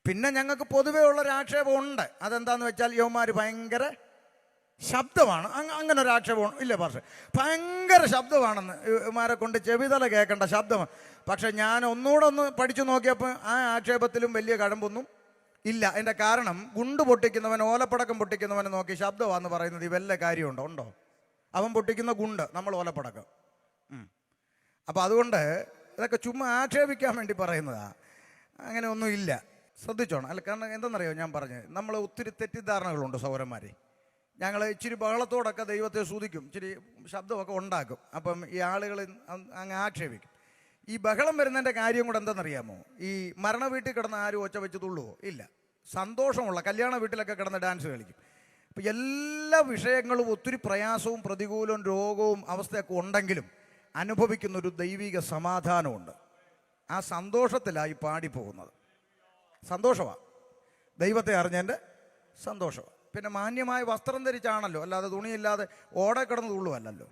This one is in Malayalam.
പിന്നെ ഞങ്ങൾക്ക് പൊതുവേ ഉള്ളൊരു ആക്ഷേപമുണ്ട്. അതെന്താന്ന് വെച്ചാൽ യവന്മാർ ഭയങ്കര ശബ്ദമാണ്. അങ്ങനെ ഒരു ആക്ഷേപം ഇല്ലേ പക്ഷേ? ഭയങ്കര ശബ്ദമാണെന്ന്, ഇവന്മാരെ കൊണ്ട് ചെവിതല കേൾക്കേണ്ട ശബ്ദമാണ്. പക്ഷെ ഞാൻ ഒന്നുകൂടെ ഒന്ന് പഠിച്ചു നോക്കിയപ്പോൾ ആ ആക്ഷേപത്തിലും വലിയ കഴമ്പൊന്നും ഇല്ല. അതിൻ്റെ കാരണം ഗുണ്ട് പൊട്ടിക്കുന്നവൻ, ഓലപ്പടക്കം പൊട്ടിക്കുന്നവനെ നോക്കി ശബ്ദമാണെന്ന് പറയുന്നത് ഈ വല്ല കാര്യമുണ്ടോ? അവൻ പൊട്ടിക്കുന്ന ഗുണ്ട്, നമ്മൾ ഓലപ്പടക്കം. അപ്പം അതുകൊണ്ട് ഇതൊക്കെ ചുമ്മാ ആക്ഷേപിക്കാൻ വേണ്ടി പറയുന്നതാണ്. അങ്ങനെ ഒന്നും ഇല്ല, ശ്രദ്ധിച്ചോണം. അല്ല, കാരണം എന്തെന്നറിയോ ഞാൻ പറഞ്ഞത്, നമ്മൾ ഒത്തിരി തെറ്റിദ്ധാരണകളുണ്ട് സഹോദരന്മാരെ. ഞങ്ങൾ ഇച്ചിരി ബഹളത്തോടൊക്കെ ദൈവത്തെ സ്തുതിക്കും, ഇച്ചിരി ശബ്ദമൊക്കെ ഉണ്ടാക്കും. അപ്പം ഈ ആളുകൾ അങ്ങ് ആക്ഷേപിക്കും. ഈ ബഹളം വരുന്നതിൻ്റെ കാര്യം കൂടെ എന്തെന്നറിയാമോ? ഈ മരണ വീട്ടിൽ കിടന്ന് ആരും ഒച്ച വെച്ച് തുള്ളുവോ? ഇല്ല. സന്തോഷമുള്ള കല്യാണ വീട്ടിലൊക്കെ കിടന്ന് ഡാൻസ് കളിക്കും. അപ്പം എല്ലാ വിഷയങ്ങളും ഒത്തിരി പ്രയാസവും പ്രതികൂലവും രോഗവും അവസ്ഥയൊക്കെ ഉണ്ടെങ്കിലും അനുഭവിക്കുന്നൊരു ദൈവിക സമാധാനമുണ്ട്. ആ സന്തോഷത്തിലായി പാടിപ്പോകുന്നത്. സന്തോഷമാണ്, ദൈവത്തെ അറിഞ്ഞതിൻ്റെ സന്തോഷമാണ്. പിന്നെ മാന്യമായ വസ്ത്രം ധരിച്ചാണല്ലോ, അല്ലാതെ തുണിയില്ലാതെ ഓടെ കിടന്ന് തുള്ളുവല്ലല്ലോ.